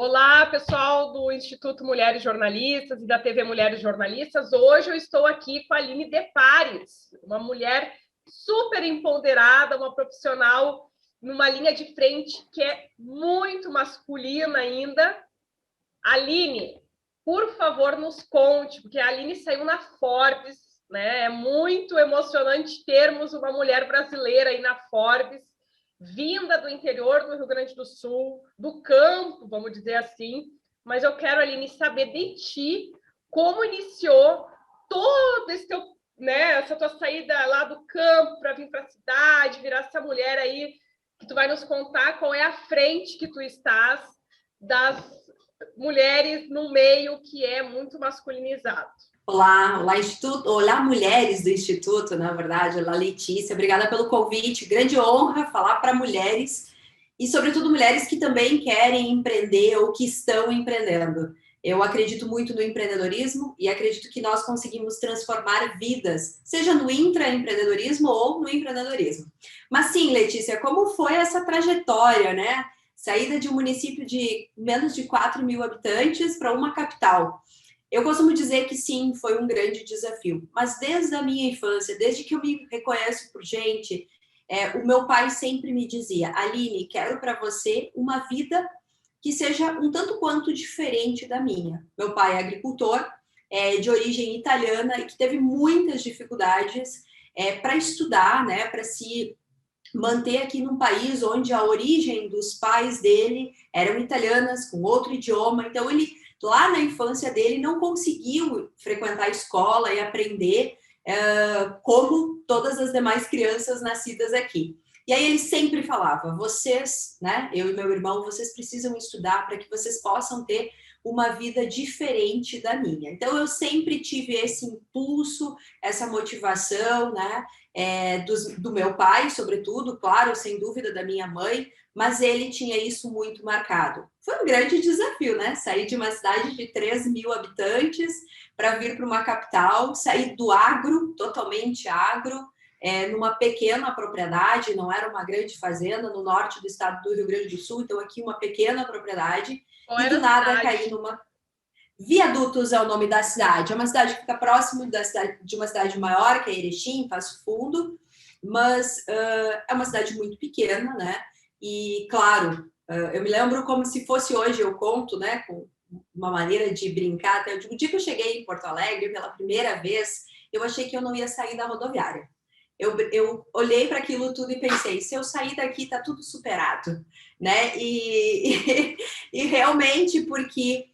Olá, pessoal do Instituto Mulheres Jornalistas e da TV Mulheres Jornalistas. Hoje eu estou aqui com a Aline Depares, uma mulher super empoderada, uma profissional numa linha de frente que é muito masculina ainda. Aline, por favor, nos conte, porque a Aline saiu na Forbes, né? É muito emocionante termos uma mulher brasileira aí na Forbes, vinda do interior do Rio Grande do Sul, do campo, vamos dizer assim. Mas eu quero, Aline, saber de ti como iniciou todo esse teu, né, essa tua saída lá do campo para vir para a cidade, virar essa mulher aí, que tu vai nos contar qual é a frente que tu estás das mulheres no meio que é muito masculinizado. Olá, Instituto, olá, mulheres do Instituto, na verdade, olá, Letícia, obrigada pelo convite, grande honra falar para mulheres e, sobretudo, mulheres que também querem empreender ou que estão empreendendo. Eu acredito muito no empreendedorismo e acredito que nós conseguimos transformar vidas, seja no intraempreendedorismo ou no empreendedorismo. Mas sim, Letícia, como foi essa trajetória, né? Saída de um município de menos de 4 mil habitantes para uma capital. Eu costumo dizer que sim, foi um grande desafio, mas desde a minha infância, desde que eu me reconheço por gente, o meu pai sempre me dizia: Aline, quero para você uma vida que seja um tanto quanto diferente da minha. Meu pai é agricultor, de origem italiana e que teve muitas dificuldades para estudar, né, para se manter aqui num país onde a origem dos pais dele eram italianas, com outro idioma, então ele lá na infância dele não conseguiu frequentar a escola e aprender como todas as demais crianças nascidas aqui. E aí ele sempre falava: vocês, né, eu e meu irmão, vocês precisam estudar para que vocês possam ter uma vida diferente da minha. Então eu sempre tive esse impulso, essa motivação, né, do meu pai, sobretudo, claro, sem dúvida da minha mãe, mas ele tinha isso muito marcado. Foi um grande desafio, né? Sair de uma cidade de 3 mil habitantes para vir para uma capital, sair do agro, totalmente agro, numa pequena propriedade, não era uma grande fazenda, no norte do estado do Rio Grande do Sul, então aqui uma pequena propriedade, Qual e era do a nada cidade? cair numa... Viadutos é o nome da cidade, é uma cidade que fica próximo da cidade, de uma cidade maior, que é Erechim, Passo Fundo, mas é uma cidade muito pequena, né? E, claro, eu me lembro como se fosse hoje, eu conto, né, com uma maneira de brincar. Até o dia que eu cheguei em Porto Alegre pela primeira vez, eu achei que eu não ia sair da rodoviária. Eu olhei para aquilo tudo e pensei: se eu sair daqui, tá tudo superado, né? E realmente, porque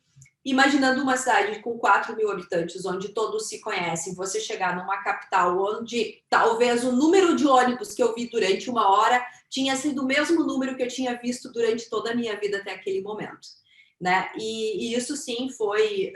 imaginando uma cidade com 4 mil habitantes, onde todos se conhecem, você chegar numa capital onde talvez o número de ônibus que eu vi durante uma hora tinha sido o mesmo número que eu tinha visto durante toda a minha vida até aquele momento, né? E isso sim foi,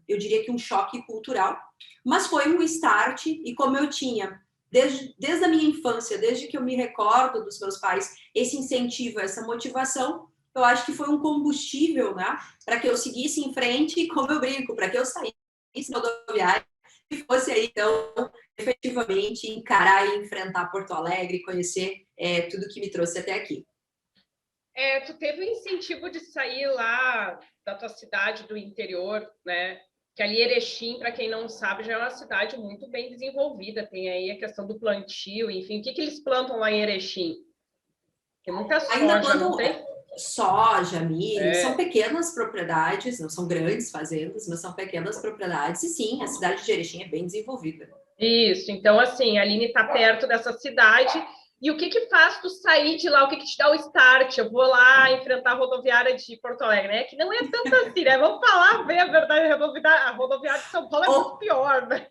eu diria que um choque cultural, mas foi um start. E como eu tinha, desde a minha infância, desde que eu me recordo dos meus pais, esse incentivo, essa motivação, eu acho que foi um combustível, né, para que eu seguisse em frente, e como eu brinco, para que eu saísse da rodoviária e fosse aí, então, efetivamente, encarar e enfrentar Porto Alegre, conhecer tudo que me trouxe até aqui. Tu teve o incentivo de sair lá da tua cidade do interior, né? Que ali Erechim, para quem não sabe, já é uma cidade muito bem desenvolvida. Tem aí a questão do plantio, enfim. O que eles plantam lá em Erechim? Tem muita Ainda soja, plantam não tem? soja, milho, são pequenas propriedades, não são grandes fazendas, mas são pequenas propriedades. E sim, a cidade de Erechim é bem desenvolvida. Isso, então assim, a Aline está perto dessa cidade. E o que faz tu sair de lá? O que te dá o start? Eu vou lá enfrentar a rodoviária de Porto Alegre, né? Que não é tanto assim, né? Vamos falar bem a verdade, a rodoviária de São Paulo é muito pior, né?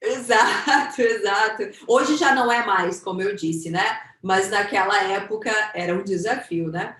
Exato, exato. Hoje já não é mais, como eu disse, né? Mas naquela época era um desafio, né?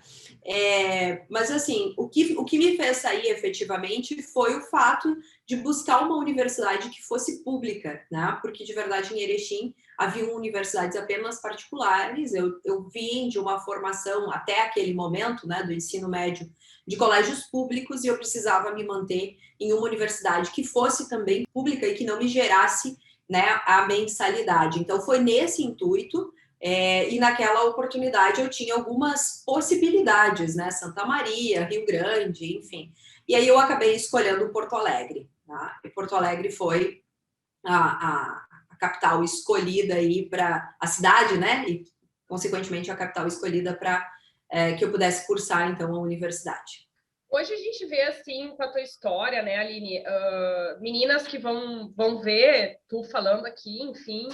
Mas assim, o que me fez sair efetivamente foi o fato de buscar uma universidade que fosse pública, né? Porque de verdade em Erechim haviam universidades apenas particulares. Eu vim de uma formação até aquele momento, né, do ensino médio, de colégios públicos, e eu precisava me manter em uma universidade que fosse também pública e que não me gerasse, né, a mensalidade. Então foi nesse intuito, E naquela oportunidade eu tinha algumas possibilidades, né? Santa Maria, Rio Grande, enfim. E aí eu acabei escolhendo Porto Alegre, tá? E Porto Alegre foi a capital escolhida aí para a cidade, né? E consequentemente a capital escolhida para que eu pudesse cursar então a universidade. Hoje a gente vê, assim, com a tua história, né, Aline, meninas que vão ver tu falando aqui, enfim,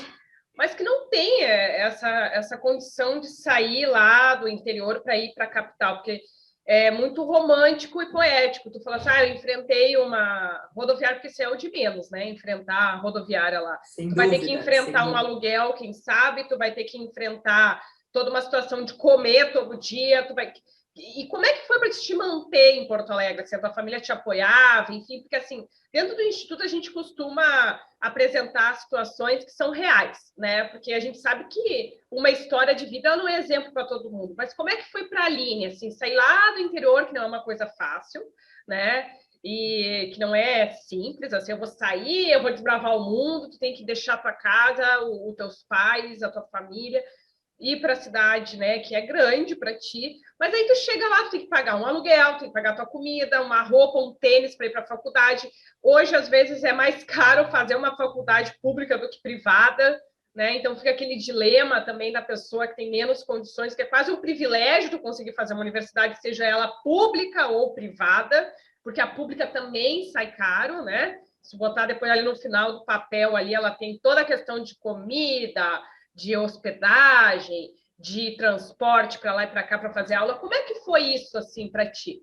mas que não tem essa condição de sair lá do interior para ir para a capital, porque é muito romântico e poético. Tu fala assim, eu enfrentei uma rodoviária, porque isso é o de menos, né? Enfrentar a rodoviária lá. Sem tu dúvida, vai ter que enfrentar um aluguel, quem sabe, tu vai ter que enfrentar toda uma situação de comer todo dia, tu vai... E como é que foi para te manter em Porto Alegre? Se a tua família te apoiava, enfim, porque assim, dentro do Instituto a gente costuma apresentar situações que são reais, né? Porque a gente sabe que uma história de vida não é exemplo para todo mundo. Mas como é que foi para a Aline, assim, sair lá do interior, que não é uma coisa fácil, né? E que não é simples, assim, eu vou sair, eu vou desbravar o mundo, tu tem que deixar a tua casa, os teus pais, a tua família, ir para a cidade, né, que é grande para ti, mas aí tu chega lá, tu tem que pagar um aluguel, tem que pagar tua comida, uma roupa, um tênis para ir para a faculdade. Hoje, às vezes, é mais caro fazer uma faculdade pública do que privada, né? Então fica aquele dilema também da pessoa que tem menos condições, que é quase um privilégio tu conseguir fazer uma universidade, seja ela pública ou privada, porque a pública também sai caro, né? Se botar depois ali no final do papel ali, ela tem toda a questão de comida, de hospedagem, de transporte para lá e para cá para fazer aula. Como é que foi isso assim para ti?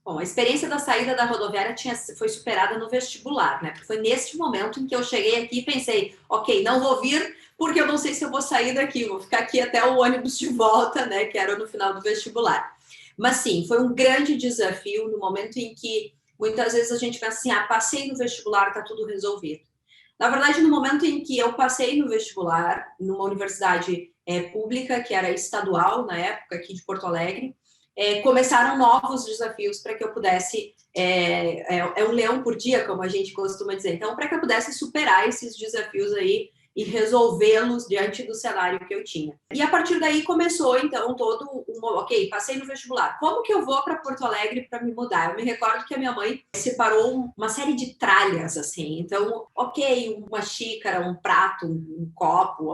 Bom, a experiência da saída da rodoviária foi superada no vestibular, né? Porque foi neste momento em que eu cheguei aqui e pensei, ok, não vou vir porque eu não sei se eu vou sair daqui, vou ficar aqui até o ônibus de volta, né? Que era no final do vestibular. Mas sim, foi um grande desafio no momento em que muitas vezes a gente pensa assim, passei no vestibular, tá tudo resolvido. Na verdade, no momento em que eu passei no vestibular, numa universidade pública, que era estadual na época, aqui de Porto Alegre, começaram novos desafios para que eu pudesse. Um leão por dia, como a gente costuma dizer. Então, para que eu pudesse superar esses desafios aí e resolvê-los diante do cenário que eu tinha. E a partir daí começou, então, ok, passei no vestibular. Como que eu vou para Porto Alegre para me mudar? Eu me recordo que a minha mãe separou uma série de tralhas, assim. Então, ok, uma xícara, um prato, um copo,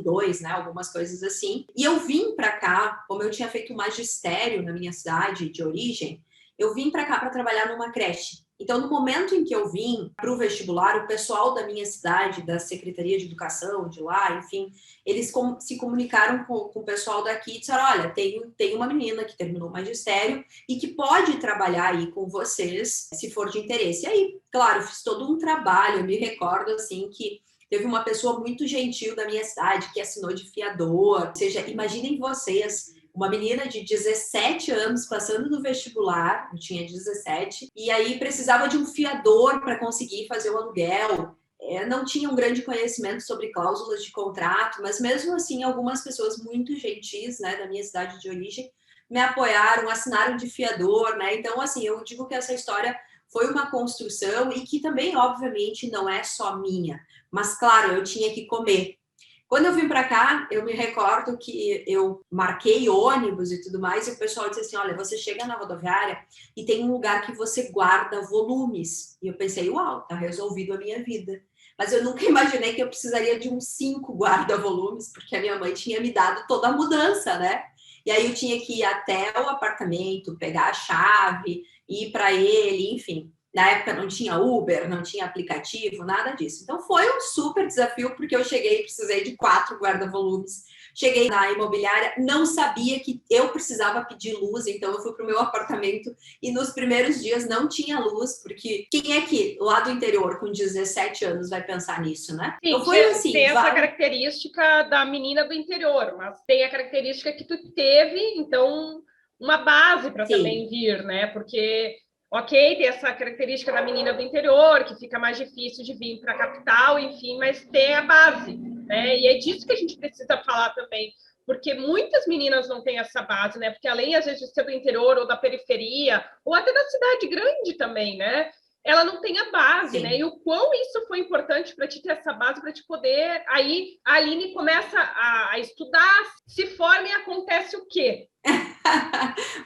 dois, né? Algumas coisas assim. E eu vim para cá, como eu tinha feito magistério na minha cidade de origem, eu vim para cá para trabalhar numa creche. Então, no momento em que eu vim para o vestibular, o pessoal da minha cidade, da Secretaria de Educação de lá, enfim, eles se comunicaram com o pessoal daqui e disseram, olha, tem uma menina que terminou o magistério e que pode trabalhar aí com vocês, se for de interesse. E aí, claro, fiz todo um trabalho, eu me recordo, assim, que teve uma pessoa muito gentil da minha cidade que assinou de fiador. Ou seja, imaginem vocês, uma menina de 17 anos passando no vestibular, eu tinha 17, e aí precisava de um fiador para conseguir fazer o aluguel. Não tinha um grande conhecimento sobre cláusulas de contrato, mas mesmo assim, algumas pessoas muito gentis, né, da minha cidade de origem, me apoiaram, assinaram de fiador, né? Então, assim, eu digo que essa história foi uma construção e que também, obviamente, não é só minha, mas, claro, eu tinha que comer. Quando eu vim para cá, eu me recordo que eu marquei ônibus e tudo mais, e o pessoal disse assim, olha, você chega na rodoviária e tem um lugar que você guarda volumes. E eu pensei, uau, tá resolvido a minha vida. Mas eu nunca imaginei que eu precisaria de uns 5 guarda-volumes, porque a minha mãe tinha me dado toda a mudança, né? E aí eu tinha que ir até o apartamento, pegar a chave, ir para ele, enfim. Na época não tinha Uber, não tinha aplicativo, nada disso. Então foi um super desafio, porque eu cheguei e precisei de 4 guarda-volumes. Cheguei na imobiliária, não sabia que eu precisava pedir luz, então eu fui para o meu apartamento e nos primeiros dias não tinha luz, porque quem é que lá do interior com 17 anos vai pensar nisso, né? Sim, então foi assim, tem essa característica da menina do interior, mas tem a característica que tu teve, então, uma base para também vir, né? Porque ok, tem essa característica da menina do interior, que fica mais difícil de vir para a capital, enfim, mas tem a base, né? E é disso que a gente precisa falar também, porque muitas meninas não têm essa base, né? Porque além, às vezes, de ser do interior ou da periferia, ou até da cidade grande também, né? ela não tem a base, Sim. né? E o quão isso foi importante para ti ter essa base, para te poder... Aí a Aline começa a estudar, se forma e acontece o quê?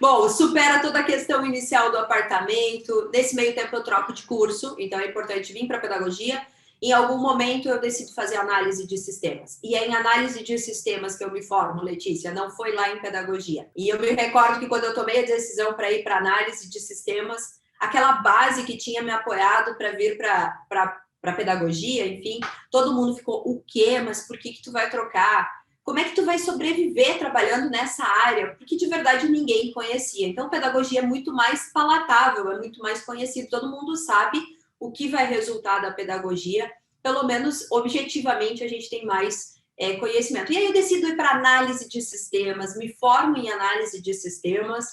Bom, supera toda a questão inicial do apartamento. Nesse meio tempo eu troco de curso, então é importante vir para pedagogia. Em algum momento eu decido fazer análise de sistemas. E é em análise de sistemas que eu me formo, Letícia, não foi lá em pedagogia. E eu me recordo que quando eu tomei a decisão para ir para análise de sistemas, aquela base que tinha me apoiado para vir para pedagogia, enfim, todo mundo ficou, o quê? Mas por que tu vai trocar? Como é que tu vai sobreviver trabalhando nessa área? Porque de verdade ninguém conhecia. Então, pedagogia é muito mais palatável, é muito mais conhecido. Todo mundo sabe o que vai resultar da pedagogia. Pelo menos, objetivamente, a gente tem mais conhecimento. E aí eu decido ir para análise de sistemas, me formo em análise de sistemas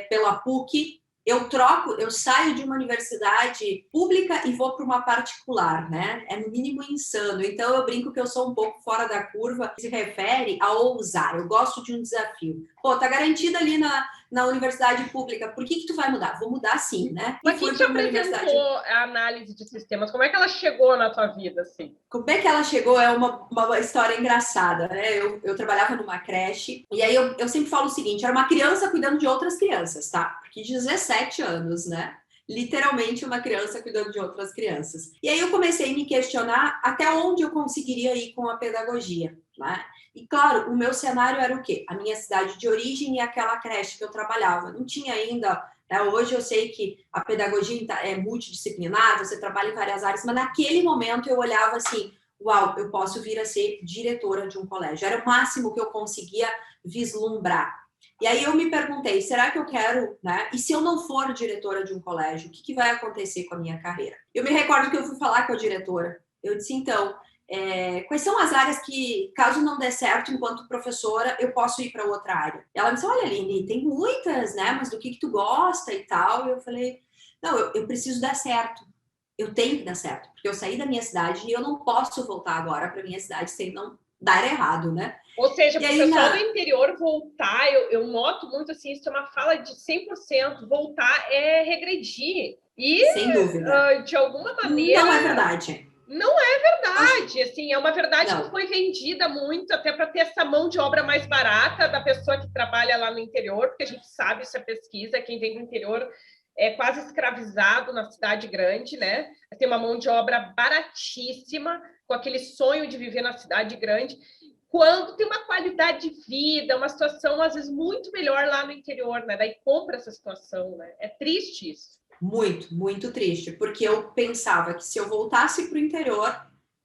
pela PUC. Eu saio de uma universidade pública e vou para uma particular, né? É no mínimo insano. Então eu brinco que eu sou um pouco fora da curva, se refere a ousar. Eu gosto de um desafio. Pô, tá garantida ali na universidade pública, por que tu vai mudar? Vou mudar sim, né? Mas quem te apresentou a análise de sistemas? Como é que ela chegou na tua vida, assim? Como é que ela chegou é uma história engraçada, né? Eu trabalhava numa creche, e aí eu sempre falo o seguinte, era uma criança cuidando de outras crianças, tá? Porque 17 anos, né? Literalmente uma criança cuidando de outras crianças. E aí eu comecei a me questionar até onde eu conseguiria ir com a pedagogia, né? E claro, o meu cenário era o quê? A minha cidade de origem e aquela creche que eu trabalhava. Não tinha ainda... Hoje eu sei que a pedagogia é multidisciplinar, você trabalha em várias áreas, mas naquele momento eu olhava assim, uau, eu posso vir a ser diretora de um colégio. Era o máximo que eu conseguia vislumbrar. E aí eu me perguntei, será que eu quero, né? E se eu não for diretora de um colégio, o que vai acontecer com a minha carreira? Eu me recordo que eu fui falar com a diretora. Eu disse, então, quais são as áreas que, caso não der certo enquanto professora, eu posso ir para outra área? E ela me disse, olha, Aline, tem muitas, né? Mas do que tu gosta e tal? Eu falei, não, eu preciso dar certo. Eu tenho que dar certo, porque eu saí da minha cidade e eu não posso voltar agora para minha cidade sem não dar errado, né? Ou seja, para o pessoal do interior voltar, eu noto muito assim, isso é uma fala de 100%, voltar é regredir. E, sem dúvida. de alguma maneira... Não é verdade. Não é verdade, assim, é uma verdade não. que foi vendida muito até para ter essa mão de obra mais barata da pessoa que trabalha lá no interior, porque a gente sabe, isso é pesquisa, quem vem do interior é quase escravizado na cidade grande, né? Tem uma mão de obra baratíssima, com aquele sonho de viver na cidade grande, quando tem uma qualidade de vida, uma situação, às vezes, muito melhor lá no interior, né? Daí compra essa situação, né? É triste isso. Muito, muito triste, porque eu pensava que se eu voltasse para o interior,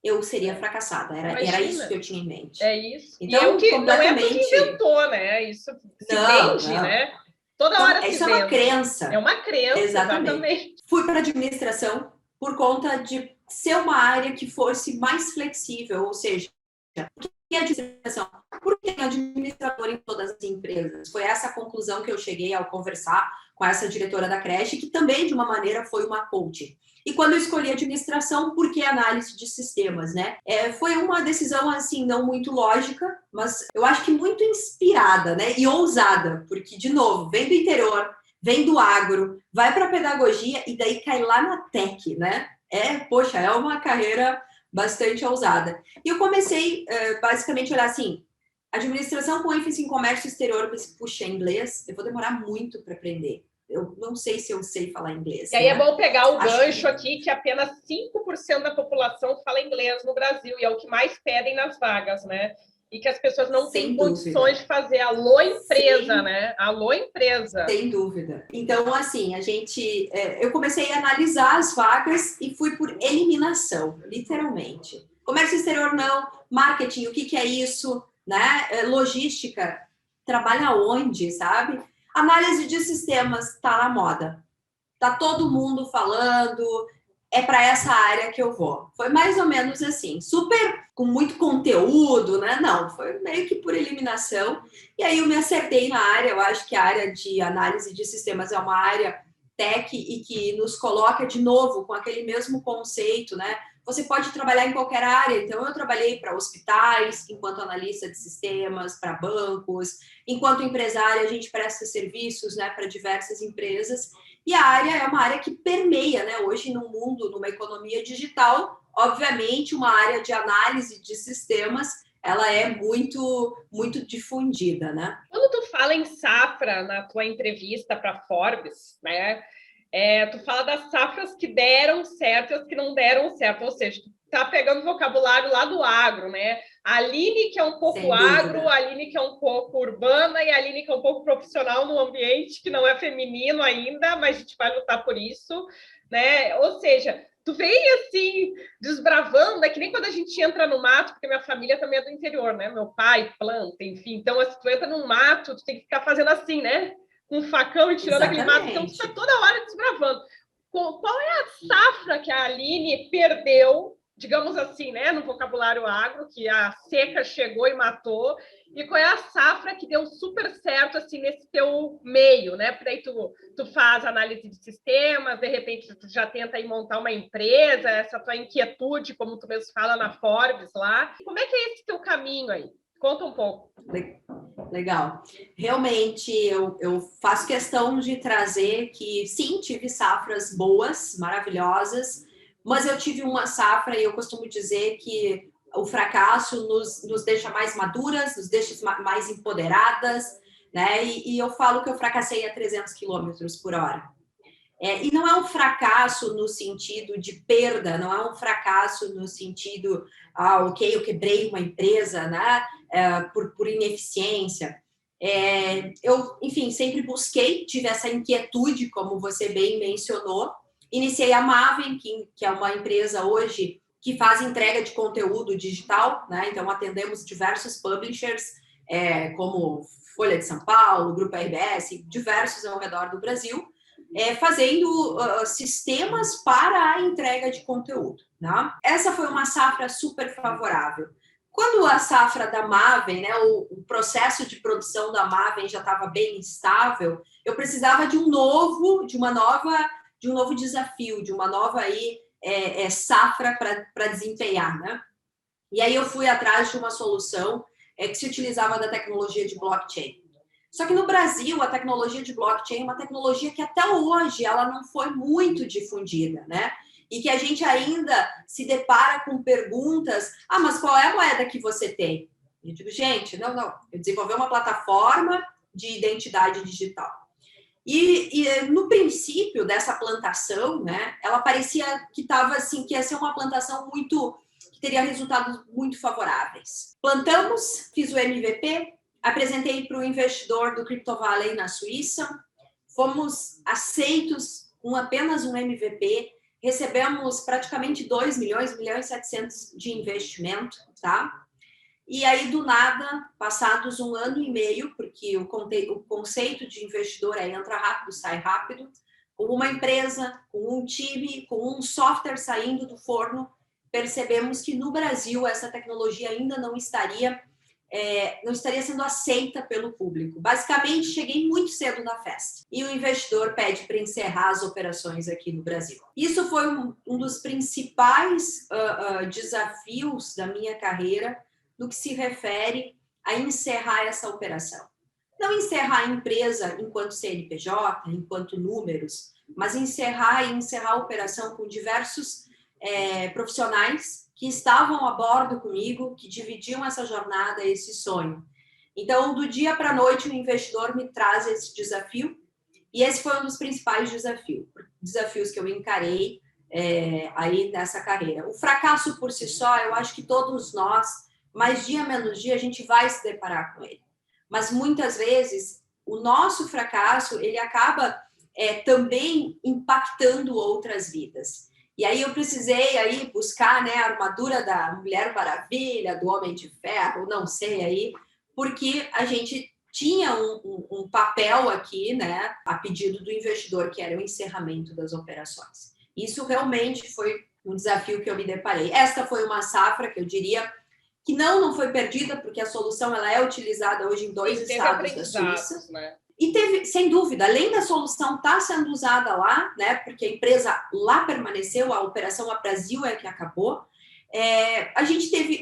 eu seria fracassada. Era isso que eu tinha em mente. É isso. Então, e é o que completamente... não é tu que inventou, né? Isso se vende, né? Toda então, hora se isso vende. é uma crença. É uma crença, exatamente. Fui para administração por conta de ser uma área que fosse mais flexível, ou seja, por que administração? Porque tem administrador em todas as empresas. Foi essa a conclusão que eu cheguei ao conversar com essa diretora da creche, que também, de uma maneira, foi uma coach. E quando eu escolhi administração, por que análise de sistemas, né? Foi uma decisão, assim, não muito lógica, mas eu acho que muito inspirada, né? E ousada, porque, de novo, vem do interior, vem do agro, vai para a pedagogia e daí cai lá na tech, né? Poxa, é uma carreira bastante ousada. E eu comecei, basicamente, a olhar assim, administração com ênfase em comércio exterior, eu pensei, puxa, inglês, eu vou demorar muito para aprender. Eu não sei se eu sei falar inglês. E aí é bom pegar o gancho aqui, que apenas 5% da população fala inglês no Brasil, e é o que mais pedem nas vagas, né? E que as pessoas não têm condições de fazer. Alô, empresa, sim, né? Alô, empresa. Sem dúvida. Então, assim, eu comecei a analisar as vagas e fui por eliminação, literalmente. Comércio exterior, não. Marketing, o que é isso? Né? Logística, trabalha onde, sabe? Análise de sistemas, tá na moda. Tá todo mundo falando, é para essa área que eu vou. Foi mais ou menos assim, super com muito conteúdo, né? Não, foi meio que por eliminação. E aí eu me acertei na área. Eu acho que a área de análise de sistemas é uma área tech e que nos coloca de novo com aquele mesmo conceito, né? Você pode trabalhar em qualquer área. Então, eu trabalhei para hospitais, enquanto analista de sistemas, para bancos. Enquanto empresária, a gente presta serviços, né, para diversas empresas. E a área é uma área que permeia, né? Hoje, no mundo, numa economia digital, obviamente, uma área de análise de sistemas, ela é muito difundida, né? Quando tu fala em safra na tua entrevista para Forbes, né? Tu fala das safras que deram certo e as que não deram certo, ou seja, tu tá pegando vocabulário lá do agro, né? A Aline, que é um pouco agro, a Aline, que é um pouco urbana, e a Aline, que é um pouco profissional no ambiente, que não é feminino ainda, mas a gente vai lutar por isso, né? Ou seja, tu vem assim, desbravando, é que nem quando a gente entra no mato, porque minha família também é do interior, né? Meu pai planta, enfim. Então, se tu entra no mato, tu tem que ficar fazendo assim, né? Com um facão e tirando aquele mato. Então, tu está toda hora desbravando. Qual é a safra que a Aline perdeu, digamos assim, né? No vocabulário agro, que a seca chegou e matou, e qual é a safra que deu super certo assim nesse teu meio, né? Porque daí tu faz análise de sistemas, de repente tu já tenta aí montar uma empresa, essa tua inquietude, como tu mesmo fala na Forbes lá. Como é que é esse teu caminho aí? Conta um pouco. Legal. Realmente, eu faço questão de trazer que, sim, tive safras boas, maravilhosas, mas eu tive uma safra e eu costumo dizer que o fracasso nos deixa mais maduras, nos deixa mais empoderadas, né? E eu falo que eu fracassei a 300 quilômetros por hora. E não é um fracasso no sentido de perda, não é um fracasso no sentido, ok, eu quebrei uma empresa, né, por ineficiência. Eu, enfim, sempre busquei, tive essa inquietude, como você bem mencionou. Iniciei a Maven, que é uma empresa hoje que faz entrega de conteúdo digital, né? Então atendemos diversos publishers, como Folha de São Paulo, Grupo RBS, diversos ao redor do Brasil, fazendo sistemas para a entrega de conteúdo. Né? Essa foi uma safra super favorável. Quando a safra da Maven, né, o processo de produção da Maven já estava bem estável, eu precisava de um novo desafio, de uma nova aí, safra para desempenhar. Né? E aí eu fui atrás de uma solução que se utilizava da tecnologia de blockchain. Só que no Brasil, a tecnologia de blockchain é uma tecnologia que até hoje ela não foi muito difundida, né? E que a gente ainda se depara com perguntas, mas qual é a moeda que você tem? Eu digo, gente, não, eu desenvolvi uma plataforma de identidade digital. E no princípio dessa plantação, né, ela parecia que estava assim, que ia ser uma plantação que teria resultados muito favoráveis. Plantamos, fiz o MVP, apresentei para o investidor do Crypto Valley na Suíça, fomos aceitos com apenas um MVP, recebemos praticamente 2 milhões, 1 milhão e 700 de investimento, tá? E aí, do nada, passados 1 ano e meio, porque o conceito de investidor é entra rápido, sai rápido, com uma empresa, com um time, com um software saindo do forno, percebemos que no Brasil essa tecnologia ainda não estaria sendo aceita pelo público. Basicamente, cheguei muito cedo na festa e o investidor pede para encerrar as operações aqui no Brasil. Isso foi um dos principais desafios da minha carreira no que se refere a encerrar essa operação. Não encerrar a empresa enquanto CNPJ, enquanto números, mas encerrar a operação com diversos profissionais que estavam a bordo comigo, que dividiam essa jornada, esse sonho. Então, do dia para a noite, o investidor me traz esse desafio, e esse foi um dos principais desafios que eu encarei aí nessa carreira. O fracasso por si só, eu acho que todos nós, mais dia menos dia, a gente vai se deparar com ele. Mas muitas vezes, o nosso fracasso, ele acaba também impactando outras vidas. E aí eu precisei aí buscar, né, a armadura da Mulher Maravilha, do Homem de Ferro, não sei aí, porque a gente tinha um papel aqui, né, a pedido do investidor, que era o encerramento das operações. Isso realmente foi um desafio que eu me deparei. Esta foi uma safra que eu diria que não foi perdida, porque a solução ela é utilizada hoje em 2 estados da Suíça. Né? E teve, sem dúvida, além da solução estar sendo usada lá, né, porque a empresa lá permaneceu, a operação a Brasil é que acabou,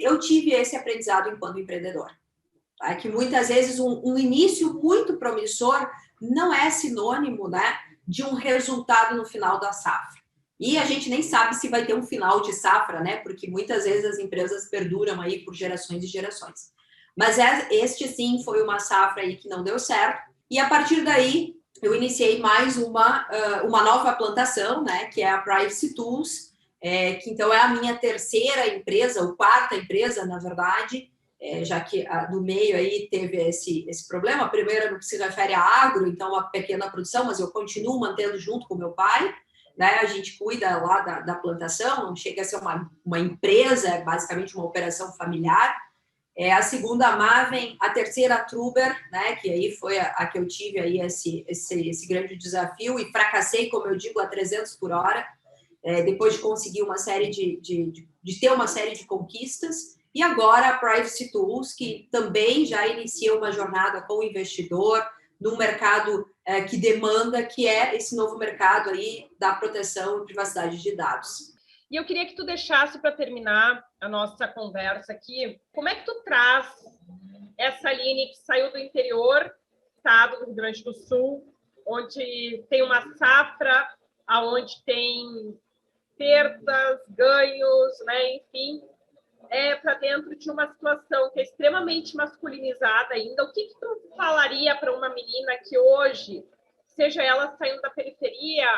eu tive esse aprendizado enquanto empreendedor. Que muitas vezes um início muito promissor não é sinônimo, né, de um resultado no final da safra. E a gente nem sabe se vai ter um final de safra, né? Porque muitas vezes as empresas perduram aí por gerações e gerações. Mas este sim foi uma safra aí que não deu certo. E a partir daí eu iniciei mais uma nova plantação, né? Que é a Privacy Tools, que então é a minha terceira empresa, ou quarta empresa, na verdade, já que do meio aí teve esse problema. A primeira no que se refere a agro, então uma pequena produção, mas eu continuo mantendo junto com meu pai, né? A gente cuida lá da plantação, não chega a ser uma empresa, é basicamente uma operação familiar. A segunda Maven, a terceira Truber, né? Que aí foi a que eu tive aí esse grande desafio e fracassei, como eu digo, a 300 por hora, depois de conseguir uma série de ter uma série de conquistas. E agora a Privacy Tools, que também já inicia uma jornada com o investidor num mercado que demanda, que é esse novo mercado aí da proteção e privacidade de dados. E eu queria que tu deixasse para terminar a nossa conversa aqui, como é que tu traz essa Aline que saiu do interior, estado do Rio Grande do Sul, onde tem uma safra, aonde tem perdas, ganhos, né? Enfim, para dentro de uma situação que é extremamente masculinizada ainda. O que tu falaria para uma menina que hoje, seja ela saindo da periferia,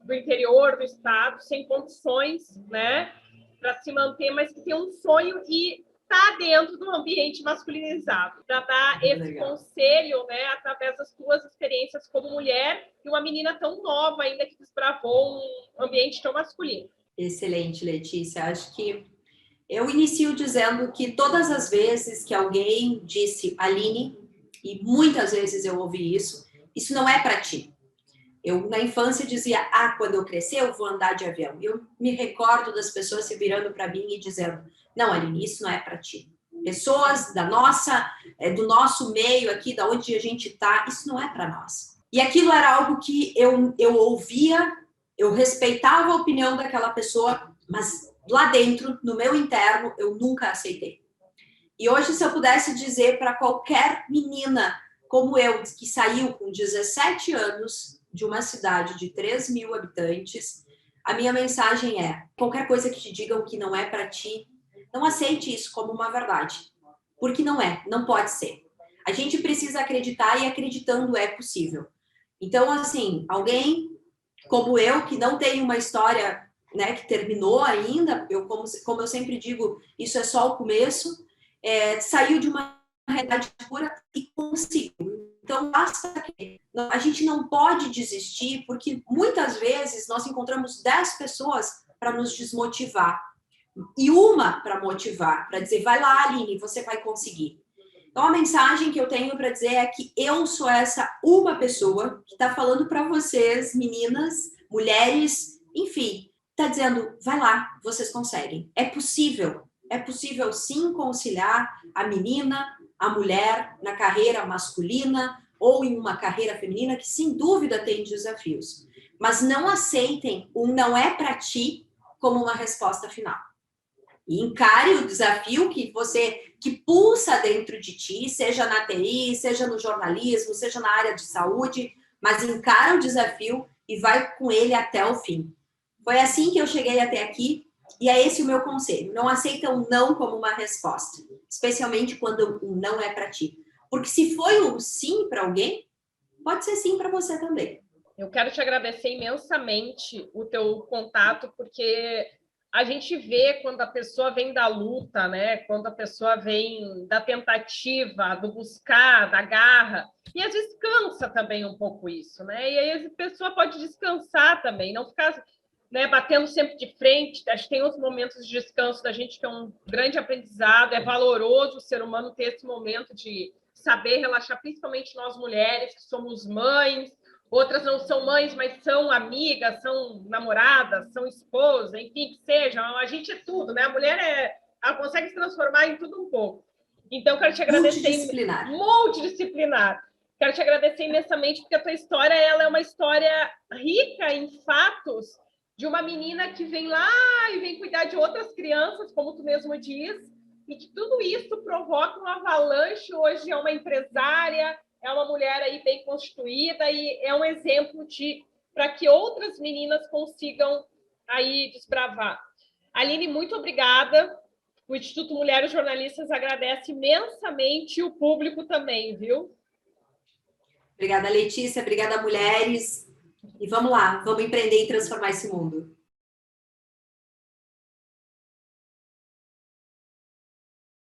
do interior do estado, sem condições, né, para se manter, mas que tem um sonho e está dentro do ambiente masculinizado, para dar esse conselho, né, através das tuas experiências como mulher e uma menina tão nova ainda que desbravou um ambiente tão masculino? Excelente, Letícia. Acho que eu inicio dizendo que todas as vezes que alguém disse Aline, e muitas vezes eu ouvi isso não é para ti. Eu, na infância, dizia, quando eu crescer, eu vou andar de avião. Eu me recordo das pessoas se virando para mim e dizendo, não, Aline, isso não é para ti. Pessoas do nosso meio aqui, da onde a gente está, isso não é para nós. E aquilo era algo que eu ouvia, eu respeitava a opinião daquela pessoa, mas lá dentro, no meu interno, eu nunca aceitei. E hoje, se eu pudesse dizer para qualquer menina como eu, que saiu com 17 anos de uma cidade de 3.000 habitantes, a minha mensagem é, qualquer coisa que te digam que não é para ti, não aceite isso como uma verdade. Porque não pode ser. A gente precisa acreditar e acreditando é possível. Então, assim, alguém como eu, que não tem uma história, né, que terminou ainda, como eu sempre digo, isso é só o começo, saiu de uma realidade pura e conseguiu. Então, basta que a gente não pode desistir, porque muitas vezes nós encontramos 10 pessoas para nos desmotivar e uma para motivar, para dizer, vai lá, Aline, você vai conseguir. Então, a mensagem que eu tenho para dizer é que eu sou essa uma pessoa que está falando para vocês, meninas, mulheres, enfim, está dizendo, vai lá, vocês conseguem. É possível sim conciliar a menina, a mulher na carreira masculina ou em uma carreira feminina que, sem dúvida, tem desafios. Mas não aceitem o não é para ti como uma resposta final. E encare o desafio que pulsa dentro de ti, seja na TI, seja no jornalismo, seja na área de saúde, mas encara o desafio e vai com ele até o fim. Foi assim que eu cheguei até aqui e é esse o meu conselho. Não aceita o não como uma resposta, especialmente quando o não é para ti. Porque se foi um sim para alguém, pode ser sim para você também. Eu quero te agradecer imensamente o teu contato, porque a gente vê quando a pessoa vem da luta, né? Quando a pessoa vem da tentativa, do buscar, da garra, e às vezes cansa também um pouco isso, né? E aí a pessoa pode descansar também, não ficar, né, batendo sempre de frente. Acho que tem os momentos de descanso da gente que é um grande aprendizado, é valoroso o ser humano ter esse momento de saber relaxar, principalmente nós mulheres que somos mães. Outras não são mães, mas são amigas, são namoradas, são esposas, enfim, que seja. A gente é tudo, né? A mulher ela consegue se transformar em tudo um pouco. Então, quero te agradecer. Multidisciplinar. Quero te agradecer imensamente, porque a tua história ela é uma história rica em fatos de uma menina que vem lá e vem cuidar de outras crianças, como tu mesmo diz, e que tudo isso provoca uma avalanche. Hoje é uma empresária, é uma mulher aí bem constituída e é um exemplo de para que outras meninas consigam aí desbravar. Aline, muito obrigada. O Instituto Mulheres Jornalistas agradece imensamente, e o público também, viu? Obrigada, Letícia. Obrigada, mulheres. E vamos lá, vamos empreender e transformar esse mundo.